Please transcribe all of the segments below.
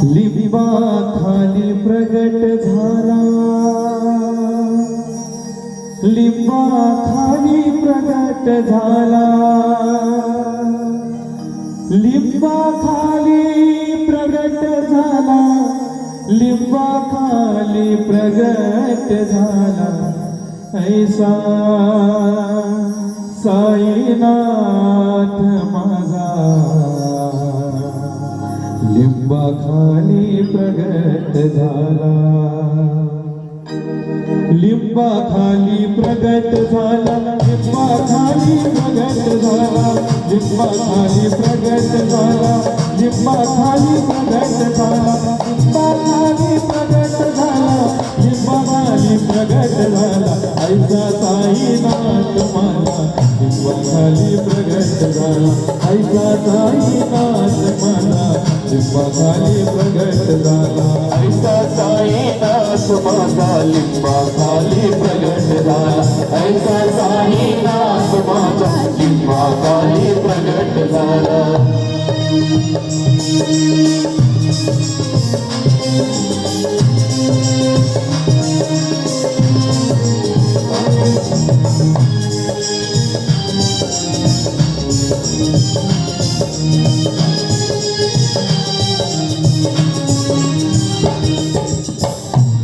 लिंबा खाली प्रगट झाला, लिंबा खाली प्रगट झाला, लिंबा खाली प्रगट झाला, लिंबा खाली प्रगट झाला, ऐसा साईनाथ माझा लिंबा खाली प्रगट झाला, लिंबा खाली प्रगट झाला, लिंबा खाली प्रगट झाला, लिंबा खाली प्रगट झाला, लिंबा खाली प्रगट झाला, लिंबा खाली प्रगट झाला, लिंबा खाली प्रगट झाला, ऐसा साईनाथ माझा लिंबा खाली प्रगट झाला, ऐसा साईनाथ माझा लिंबा खाली प्रगट झाला, ऐसा साईनाथ माझा लिंबा खाली प्रगट झाला, ऐसा साईनाथ माझा लिंबा खाली प्रगट झाला.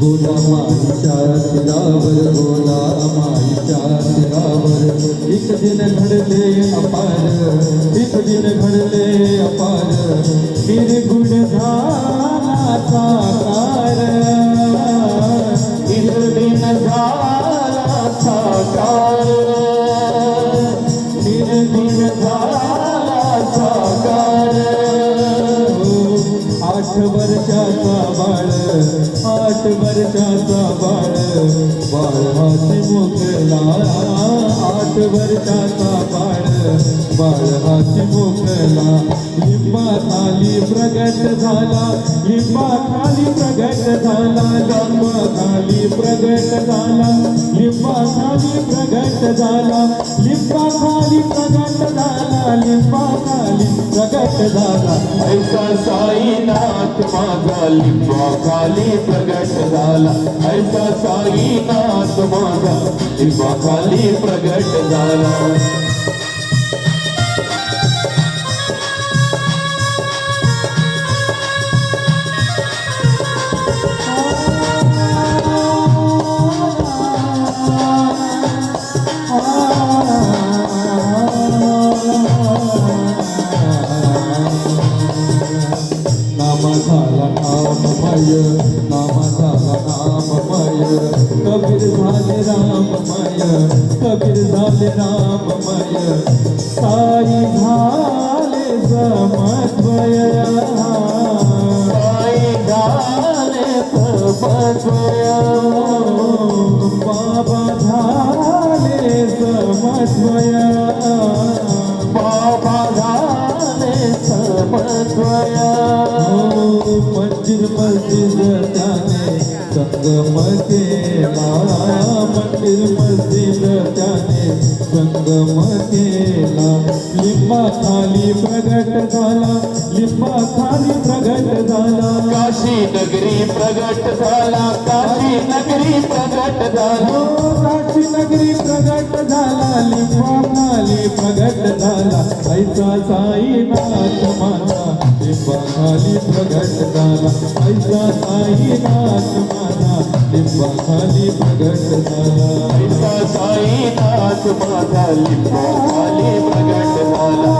गोला माईच्या तिरावर, गोला माईच्या तिरावर, एक दिन घडले अपार, एक दिन घडले अपार, निर्गुण झाला साकार, निर्गुण झाला साकार, निर्गुण झाला साकार. 8 वर्षाचा बाळ, 8 वर्षाचा बाळ, बाळ हाती मोकला, 8 वर्षाचा बाळ, बाळ हाती मोकला, लिंबा खाली प्रगट झाला, लिंबा खाली प्रगट झाला, लिंबा खाली प्रगट झाला, लिंबा खाली प्रगट झाला, लिंबा खाली प्रगट झाला, लिंबा खाली प्रगट झाला, ऐसा साईनाथ माझा लिंबा खाली प्रगट झाला, ऐसा साईनाथ माझा लिंबा खाली प्रगट झाला. नामा झाला नाममय, नामा झाला नाममय, कबीर झाले राममय, कबीर झाले राममय, साई झाले समन्वय, साई झाले समन्वय, बाबा झाले समन्वय, बाबा झाले समन्वय. मंदिर मस्जिद त्याने संगम केला, मंदिर मस्जिद त्याने संगम केला, लिंबा खाली प्रगट झाला, लिंबा खाली प्रगट झाला, काशी नगरी प्रगट झाला, काशी नगरी प्रगट झाला, काशी नगरी प्रगट झाला, लिंबा खाली प्रगट झाला, ऐसा साईनाथ माझा लिंबा खाली प्रगट झाला, ऐसा साईनाथ माझा लिंबा खाली प्रगट झाला, ऐसा साईनाथ माझा लिंबा खाली प्रगट झाला,